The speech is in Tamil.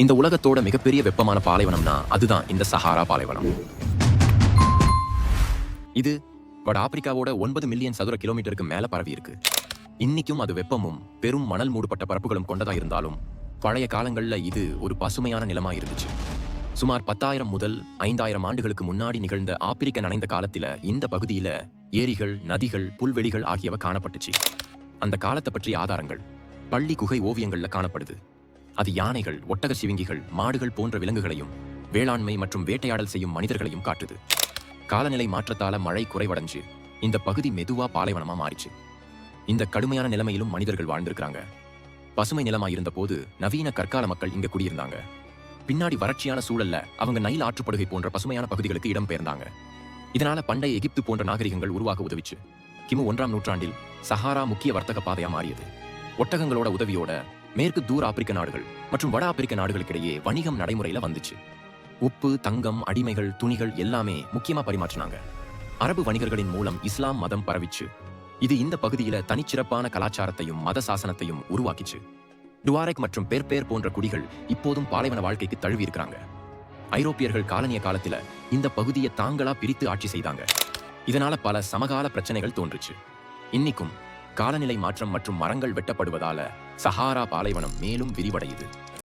இந்த உலகத்தோட மிகப்பெரிய வெப்பமான பாலைவனம்னா அதுதான் இந்த சஹாரா பாலைவனம். இது வட ஆப்பிரிக்காவோட 9 மில்லியன் சதுர கிலோமீட்டருக்கு மேல பரவி இருக்கு. இன்னைக்கும் அது வெப்பமும் பெரும் மணல் மூடப்பட்ட பரப்புகளும் கொண்டதா இருந்தாலும் பழைய காலங்கள்ல இது ஒரு பசுமையான நிலமா இருந்துச்சு. சுமார் 10,000 முதல் 5,000 ஆண்டுகளுக்கு முன்னாடி நிகழ்ந்த ஆப்பிரிக்க நனைந்த காலத்தில இந்த பகுதியில ஏரிகள், நதிகள், புல்வெளிகள் ஆகியவை காணப்பட்டுச்சு. அந்த காலத்தை பற்றிய ஆதாரங்கள் பள்ளி குகை ஓவியங்கள்ல காணப்படுது. அது யானைகள், ஒட்டக சிவிங்கிகள், மாடுகள் போன்ற விலங்குகளையும் வேளாண்மை மற்றும் வேட்டையாடல் செய்யும் மனிதர்களையும் காட்டுது. காலநிலை மாற்றத்தால மழை குறைவடைஞ்சு இந்த பகுதி மெதுவா பாலைவனமா மாறிச்சு. இந்த கடுமையான நிலைமையிலும் மனிதர்கள் வாழ்ந்திருக்கிறாங்க. பசுமை நிலமா இருந்த போது நவீன கற்கால மக்கள் இங்க குடியிருந்தாங்க. பின்னாடி வறட்சியான சூழல்ல அவங்க நைல் ஆற்றுப்படுகை போன்ற பசுமையான பகுதிகளுக்கு இடம் பெயர்ந்தாங்க. இதனால பண்டைய எகிப்து போன்ற நாகரிகங்கள் உருவாக உதவிச்சு. கிமு 1ஆம் நூற்றாண்டில் சஹாரா முக்கிய வர்த்தக பாதையா மாறியது. ஒட்டகங்களோட உதவியோட மேற்கு தூர ஆப்பிரிக்க நாடுகள் மற்றும் வட ஆப்பிரிக்க நாடுகளுக்கிடையே வணிகம் நடைமுறையில வந்துச்சு. உப்பு, தங்கம், அடிமைகள், துணிகள் எல்லாமே முக்கியமா பரிமாற்றினாங்க. அரபு வணிகர்களின் மூலம் இஸ்லாம் மதம் பரவிச்சு. இது இந்த பகுதியில தனிச்சிறப்பான கலாச்சாரத்தையும் மத சாசனத்தையும் உருவாக்கிச்சு. டுவாரெக் மற்றும் பெர்பேர் போன்ற குடிகள் இப்போதும் பாலைவன வாழ்க்கைக்கு தழுவி இருக்கிறாங்க. ஐரோப்பியர்கள் காலனிய காலத்துல இந்த பகுதியை தாங்களா பிரித்து ஆட்சி செய்தாங்க. இதனால பல சமகால பிரச்சனைகள் தோன்றுச்சு. இன்னைக்கும் காலநிலை மாற்றம் மற்றும் மரங்கள் வெட்டப்படுவதால சஹாரா பாலைவனம் மேலும் விரிவடையுது.